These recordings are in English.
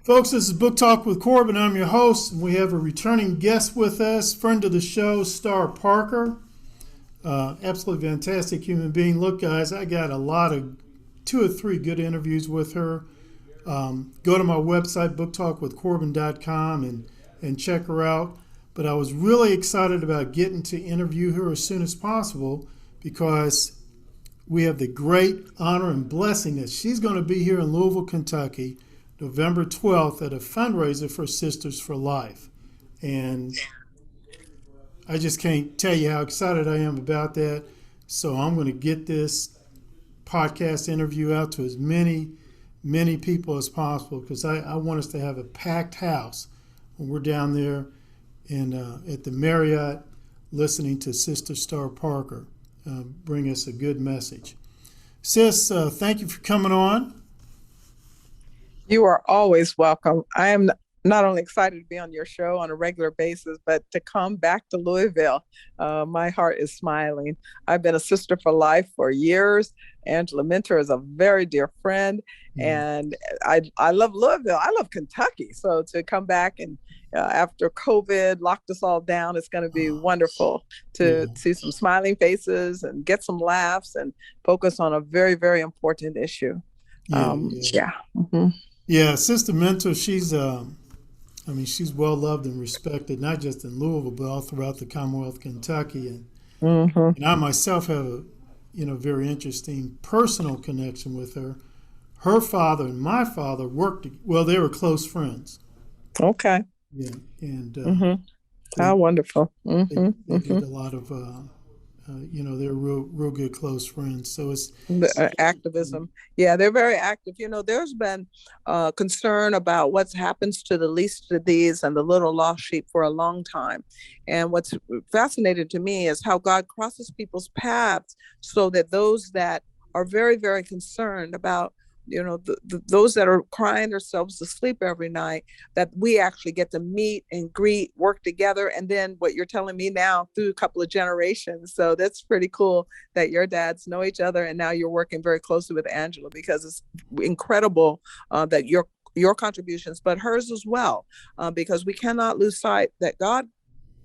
Folks, this is Book Talk with Corbin. I'm your host, and we have a returning guest with us, friend of the show, Star Parker. Absolutely fantastic human being. Look, guys, I got two or three good interviews with her. Go to my website, booktalkwithcorbin.com, and check her out. But I was really excited about getting to interview her as soon as possible because we have the great honor and blessing that she's going to be here in Louisville, Kentucky, November 12th at a fundraiser for Sisters for Life. And I just can't tell you how excited I am about that. So I'm going to get this podcast interview out to as many people as possible because I want us to have a packed house when we're down there at the Marriott listening to Sister Star Parker bring us a good message. Sis, thank you for coming on. You are always welcome. I am not only excited to be on your show on a regular basis, but to come back to Louisville. My heart is smiling. I've been a Sister for Life for years. Angela Mentor is a very dear friend, and I love Louisville. I love Kentucky. So to come back and after COVID locked us all down, it's going to be wonderful to see some smiling faces and get some laughs and focus on a very, very important issue. Yeah, Sister Mentor, she's well loved and respected, not just in Louisville, but all throughout the Commonwealth of Kentucky. And I myself have a very interesting personal connection with her. Her father and my father they were close friends. Okay. Yeah, and how wonderful. They did a lot of, they're real good close friends. So it's activism. Yeah, they're very active. There's been concern about what happens to the least of these and the little lost sheep for a long time. And what's fascinating to me is how God crosses people's paths so that those that are very, very concerned about those that are crying themselves to sleep every night, that we actually get to meet and greet, work together. And then what you're telling me now through a couple of generations. So that's pretty cool that your dads know each other. And now you're working very closely with Angela, because it's incredible that your contributions, but hers as well, because we cannot lose sight that God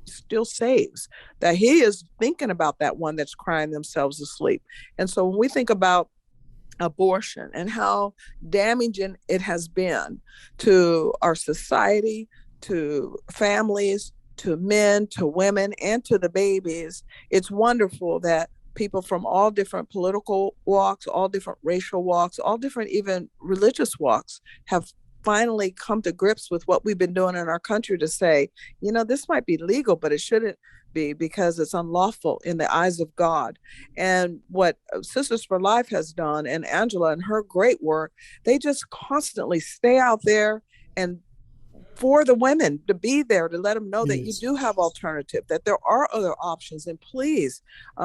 still saves, that he is thinking about that one that's crying themselves to sleep. And so when we think about abortion and how damaging it has been to our society, to families, to men, to women, and to the babies, it's wonderful that people from all different political walks, all different racial walks, all different even religious walks have finally come to grips with what we've been doing in our country to say, this might be legal, but it shouldn't be, because it's unlawful in the eyes of God. And what Sisters for Life has done, and Angela and her great work, they just constantly stay out there and for the women to be there to let them know that you do have alternative, that there are other options, and please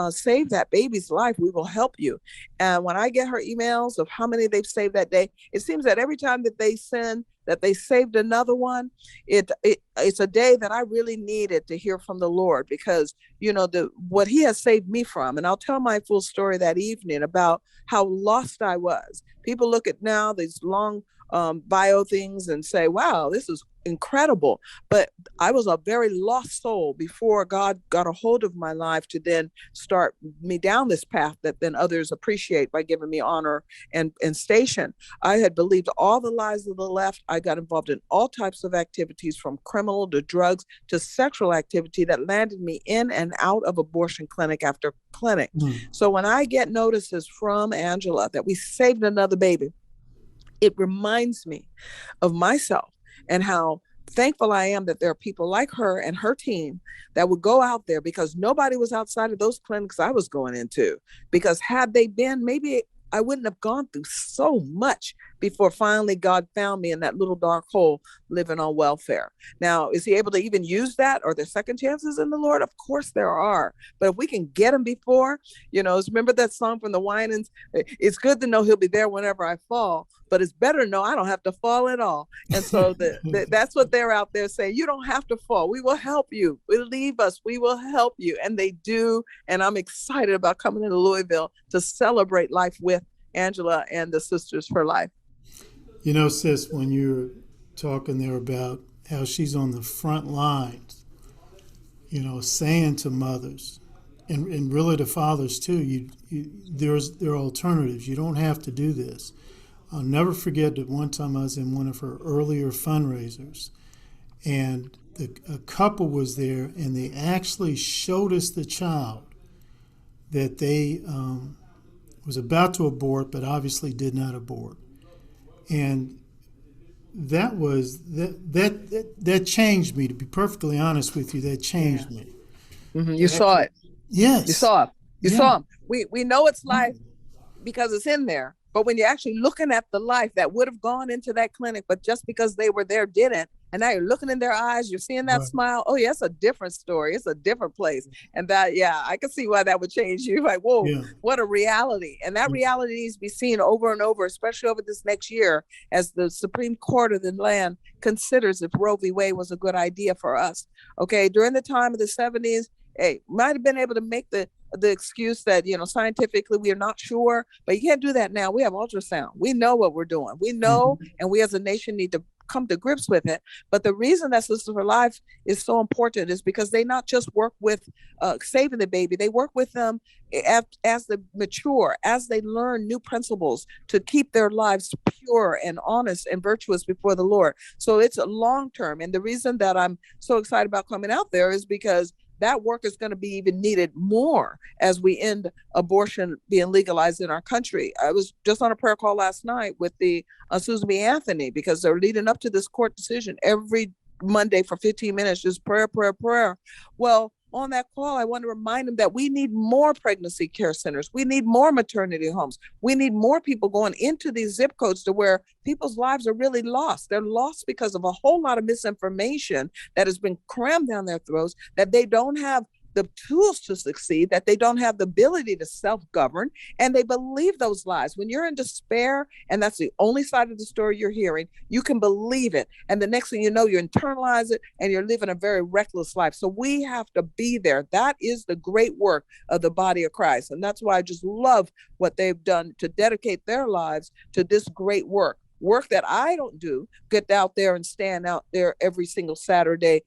save that baby's life. We will help you. And when I get her emails of how many they've saved that day, it seems that every time that they send that they saved another one, it's a day that I really needed to hear from the Lord, because what he has saved me from. And I'll tell my full story that evening about how lost I was. People look at now these long bio things and say, wow, this is incredible. But I was a very lost soul before God got a hold of my life to then start me down this path that then others appreciate by giving me honor and station. I had believed all the lies of the left. I got involved in all types of activities, from criminal to drugs to sexual activity, that landed me in and out of abortion clinic after clinic. So when I get notices from Angela that we saved another baby, it reminds me of myself and how thankful I am that there are people like her and her team that would go out there, because nobody was outside of those clinics I was going into. Because had they been, maybe I wouldn't have gone through so much before finally God found me in that little dark hole living on welfare. Now, is he able to even use that? Are there second chances in the Lord? Of course there are. But if we can get him before, remember that song from the Winans? It's good to know he'll be there whenever I fall, but it's better to know I don't have to fall at all. And so that's what they're out there saying. You don't have to fall. We will help you. Believe us. We will help you. And they do. And I'm excited about coming to Louisville to celebrate life with Angela and the Sisters for Life. You know, sis, when you're talking there about how she's on the front lines, you know, saying to mothers, and really to fathers too, there are alternatives. You don't have to do this. I'll never forget that one time I was in one of her earlier fundraisers, and a couple was there, and they actually showed us the child that they was about to abort, but obviously did not abort, and that changed me. To be perfectly honest with you, that changed me. Mm-hmm. You saw it. Yes. You saw it. You Yeah. saw him. We know it's life because it's in there. But when you're actually looking at the life that would have gone into that clinic, but just because they were there, didn't. And now you're looking in their eyes, you're seeing that smile. Oh, yeah, it's a different story. It's a different place. And that, yeah, I can see why that would change you. Like, whoa, what a reality. And that reality needs to be seen over and over, especially over this next year, as the Supreme Court of the land considers if Roe v. Wade was a good idea for us. Okay, during the time of the 70s, hey, might have been able to make the excuse that, you know, scientifically we are not sure, but you can't do that now. We have ultrasound. We know what we're doing. We know, and we as a nation need to come to grips with it. But the reason that Sisters for Life is so important is because they not just work with saving the baby, they work with them as they mature, as they learn new principles to keep their lives pure and honest and virtuous before the Lord. So it's a long term. And the reason that I'm so excited about coming out there is because that work is going to be even needed more as we end abortion being legalized in our country. I was just on a prayer call last night with the Susan B. Anthony, because they're leading up to this court decision every Monday for 15 minutes, just prayer, prayer, prayer. Well, on that call, I want to remind them that we need more pregnancy care centers. We need more maternity homes. We need more people going into these zip codes to where people's lives are really lost. They're lost because of a whole lot of misinformation that has been crammed down their throats, that they don't have the tools to succeed, that they don't have the ability to self-govern, and they believe those lies. When you're in despair and that's the only side of the story you're hearing, you can believe it. And the next thing you know, you internalize it and you're living a very reckless life. So we have to be there. That is the great work of the body of Christ. And that's why I just love what they've done to dedicate their lives to this great work that I don't do, get out there and stand out there every single Saturday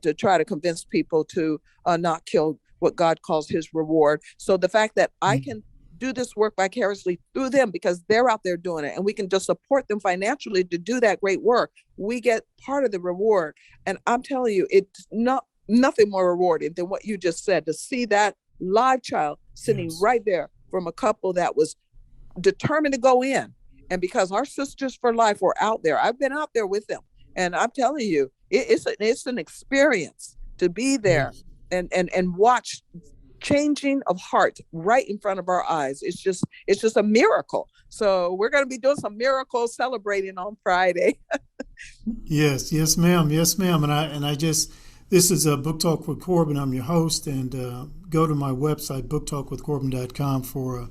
to try to convince people to not kill what God calls his reward. So the fact that I can do this work vicariously through them because they're out there doing it, and we can just support them financially to do that great work, we get part of the reward. And I'm telling you, it's nothing more rewarding than what you just said, to see that live child sitting right there from a couple that was determined to go in. And because our Sisters for Life were out there, I've been out there with them. And I'm telling you, it's an experience to be there and watch changing of heart right in front of our eyes. It's just a miracle. So we're going to be doing some miracles celebrating on Friday. Yes, ma'am. Yes, ma'am. And I just, this is a Book Talk with Corbin. I'm your host, and go to my website, booktalkwithcorbin.com, for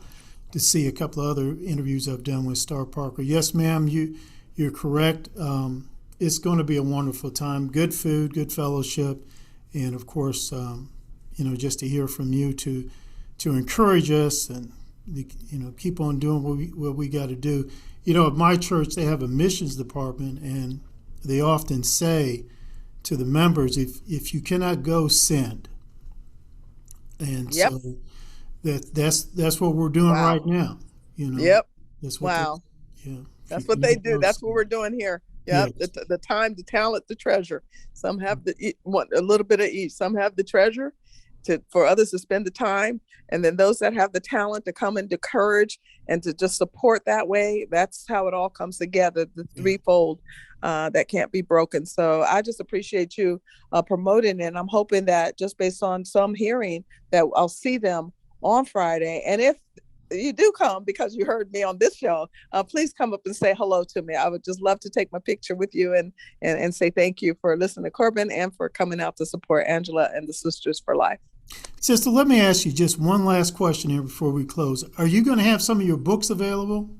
to see a couple of other interviews I've done with Star Parker. Yes, ma'am, you're correct. It's going to be a wonderful time. Good food, good fellowship, and of course, just to hear from you to encourage us and keep on doing what we got to do. At my church, they have a missions department, and they often say to the members, if you cannot go, send. And so that's what we're doing right now. That's what that's what they do. That's what we're doing here. The time, the talent, the treasure. Some have a little bit of each. Some have the treasure for others to spend the time, and then those that have the talent to come and encourage and to just support that way. That's how it all comes together, the threefold that can't be broken. So I just appreciate you promoting it, and I'm hoping that just based on some hearing that I'll see them on Friday. And if you do come because you heard me on this show, please come up and say hello to me. I would just love to take my picture with you and say thank you for listening to Corbin and for coming out to support Angela and the Sisters for Life. Sister, let me ask you just one last question here before we close. Are you going to have some of your books available?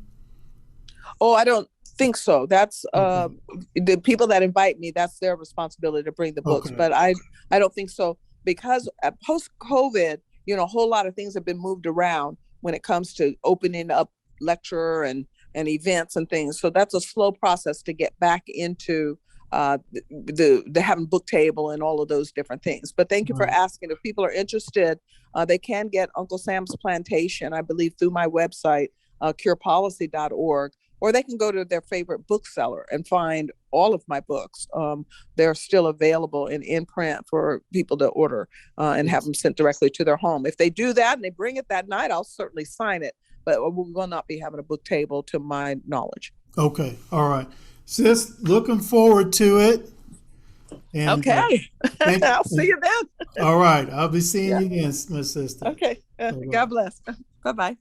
Oh, I don't think so. That's the people that invite me, that's their responsibility to bring the books. But I don't think so, because post-COVID, a whole lot of things have been moved around when it comes to opening up lecture and and events and things. So that's a slow process to get back into the having book table and all of those different things. But thank you for asking. If people are interested, they can get Uncle Sam's Plantation, I believe, through my website, curepolicy.org, or they can go to their favorite bookseller and find all of my books. They're still available in print for people to order and have them sent directly to their home. If they do that and they bring it that night, I'll certainly sign it. But we will not be having a book table to my knowledge. Okay. All right. Sis, looking forward to it. And, okay. I'll see you then. All right. I'll be seeing you again, my sister. Okay. God bless. Bye-bye.